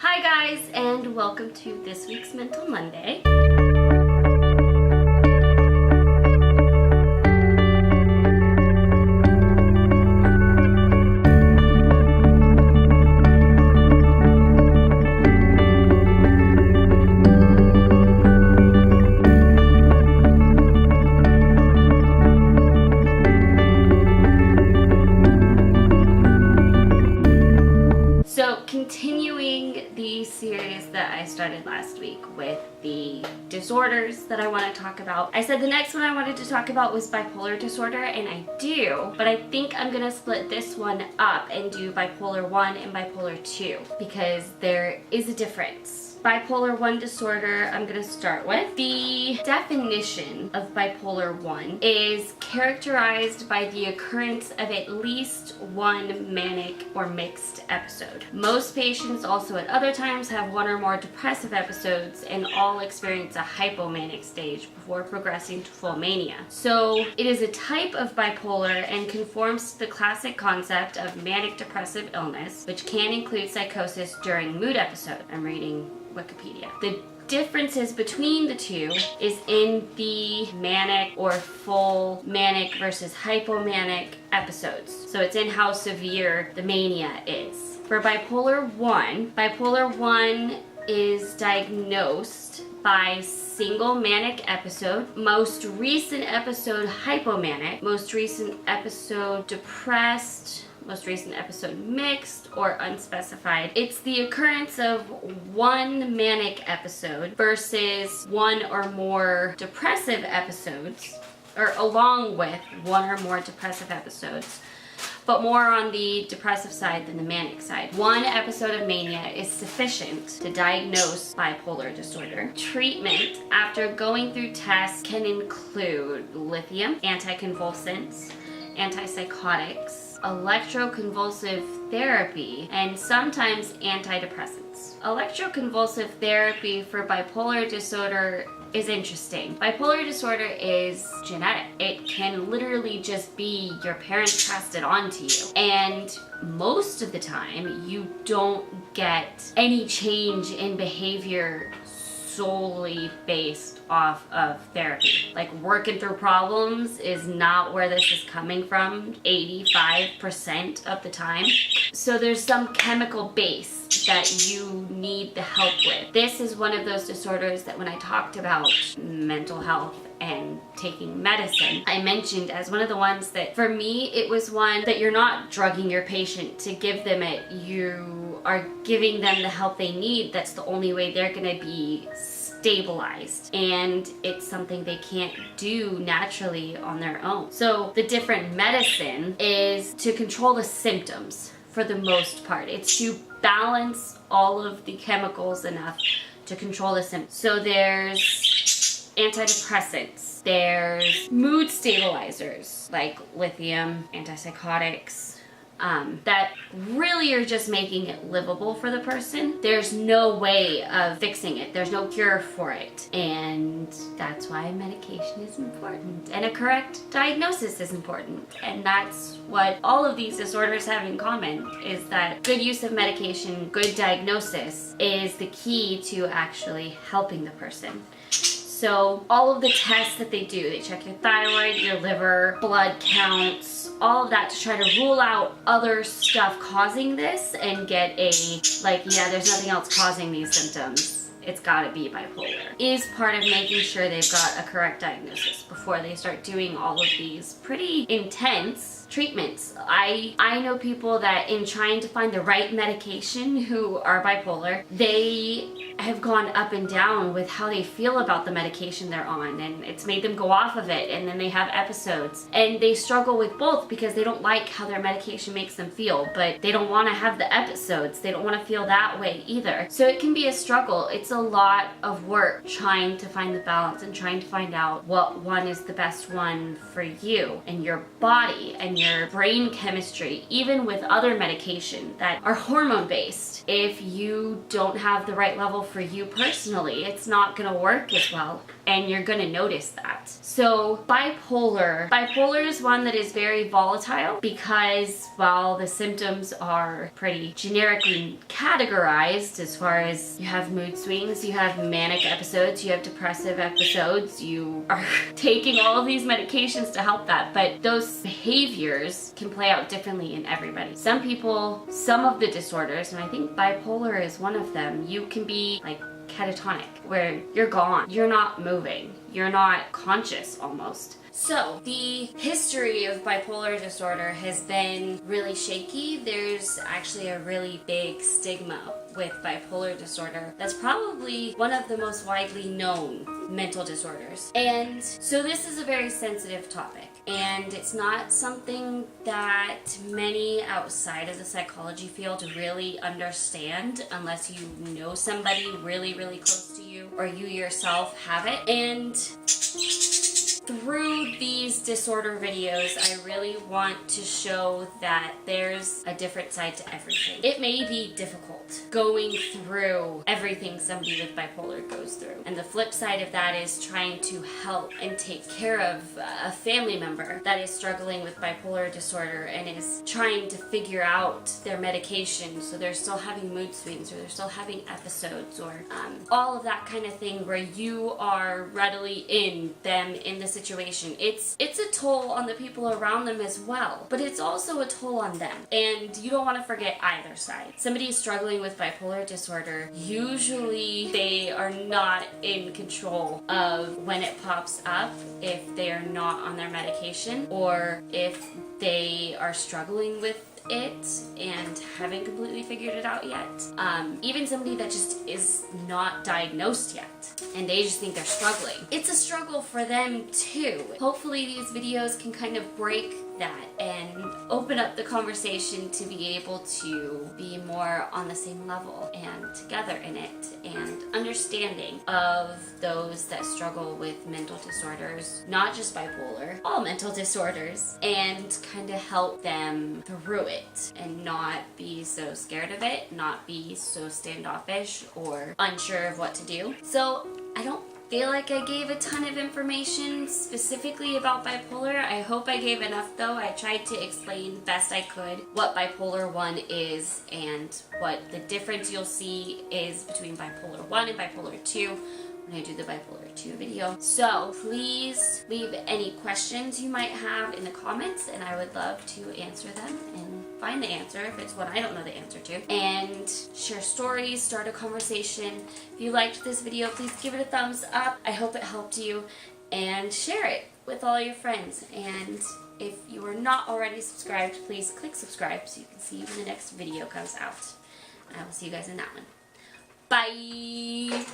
Hi guys, and welcome to this week's Mental Monday. So, continuing the series that I started last week with the disorders that I want to talk about. I said the next one I wanted to talk about was bipolar disorder, and I do, but I think I'm going to split this one up and do bipolar 1 and bipolar 2 because there is a difference. Bipolar 1 disorder, I'm going to start with. The definition of bipolar 1 is characterized by the occurrence of at least one manic or mixed episode. Most patients also at other times have one or more depressive episodes and all experience a hypomanic stage before progressing to full mania. So it is a type of bipolar and conforms to the classic concept of manic depressive illness, which can include psychosis during mood episode. I'm reading Wikipedia. The differences between the two is in the manic or full manic versus hypomanic episodes. So it's in how severe the mania is. For bipolar 1 is diagnosed by single manic episode, most recent episode hypomanic, most recent episode depressed, most recent episode mixed or unspecified. It's the occurrence of one manic episode versus one or more depressive episodes, or along with one or more depressive episodes, but more on the depressive side than the manic side. One episode of mania is sufficient to diagnose bipolar disorder. Treatment after going through tests can include lithium, anticonvulsants, antipsychotics, electroconvulsive therapy, and sometimes antidepressants. Electroconvulsive therapy for bipolar disorder is interesting. Bipolar disorder is genetic. It can literally just be your parents passed it on to you. And most of the time, you don't get any change in behavior solely based off of therapy. Like, working through problems is not where this is coming from 85% of the time. So there's some chemical base that you need the help with. This is one of those disorders that when I talked about mental health and taking medicine, I mentioned as one of the ones that for me, it was one that you're not drugging your patient to give them it. You are giving them the help they need. That's the only way they're gonna be stabilized, and it's something they can't do naturally on their own. So the different medicine is to control the symptoms for the most part. It's to balance all of the chemicals enough to control the symptoms. So there's antidepressants, there's mood stabilizers like lithium, antipsychotics, that really are just making it livable for the person. There's no way of fixing it. There's no cure for it. And that's why medication is important. And a correct diagnosis is important. And that's what all of these disorders have in common, is that good use of medication, good diagnosis is the key to actually helping the person. So all of the tests that they do, they check your thyroid, your liver, blood counts, all of that to try to rule out other stuff causing this and get a, like, yeah, there's nothing else causing these symptoms. It's gotta be bipolar. Is part of making sure they've got a correct diagnosis before they start doing all of these pretty intense treatments. I know people that in trying to find the right medication who are bipolar, they have gone up and down with how they feel about the medication they're on, and it's made them go off of it, and then they have episodes, and they struggle with both because they don't like how their medication makes them feel, but they don't want to have the episodes. They don't want to feel that way either. So it can be a struggle. It's a lot of work trying to find the balance and trying to find out what one is the best one for you and your body and your brain chemistry, even with other medication that are hormone based. If you don't have the right level for you personally, it's not gonna work as well, and you're gonna notice that. So bipolar is one that is very volatile because while the symptoms are pretty generically categorized as far as you have mood swings, you have manic episodes, you have depressive episodes, you are taking all of these medications to help that, but those behaviors can play out differently in everybody. Some people, some of the disorders, and I think bipolar is one of them, you can be like catatonic, where you're gone, you're not moving, you're not conscious almost. So, the history of bipolar disorder has been really shaky. There's actually a really big stigma with bipolar disorder. That's probably one of the most widely known mental disorders. And so this is a very sensitive topic. And it's not something that many outside of the psychology field really understand unless you know somebody really, really close to you or you yourself have it. And through these disorder videos, I really want to show that there's a different side to everything. It may be difficult going through everything somebody with bipolar goes through. And the flip side of that is trying to help and take care of a family member that is struggling with bipolar disorder and is trying to figure out their medication, so they're still having mood swings or they're still having episodes or all of that kind of thing where you are readily in them in the situation. It's a toll on the people around them as well, but it's also a toll on them. And you don't want to forget either side. Somebody is struggling with bipolar disorder, usually they are not in control of when it pops up if they are not on their medication or if they are struggling with it and haven't completely figured it out yet. Even somebody that just is not diagnosed yet and they just think they're struggling. It's a struggle for them too. Hopefully these videos can kind of break that and open up the conversation to be able to be more on the same level and together in it and understanding of those that struggle with mental disorders, not just bipolar, all mental disorders, and kind of help them through it and not be so scared of it, not be so standoffish or unsure of what to do. So I don't feel like I gave a ton of information specifically about bipolar. I hope I gave enough though. I tried to explain best I could what bipolar 1 is and what the difference you'll see is between bipolar 1 and bipolar 2 when I do the bipolar 2 video. So please leave any questions you might have in the comments and I would love to answer them and find the answer if it's one I don't know the answer to, and share stories, start a conversation. If you liked this video, please give it a thumbs up. I hope it helped you, and share it with all your friends. And if you are not already subscribed, please click subscribe so you can see when the next video comes out. I will see you guys in that one. Bye!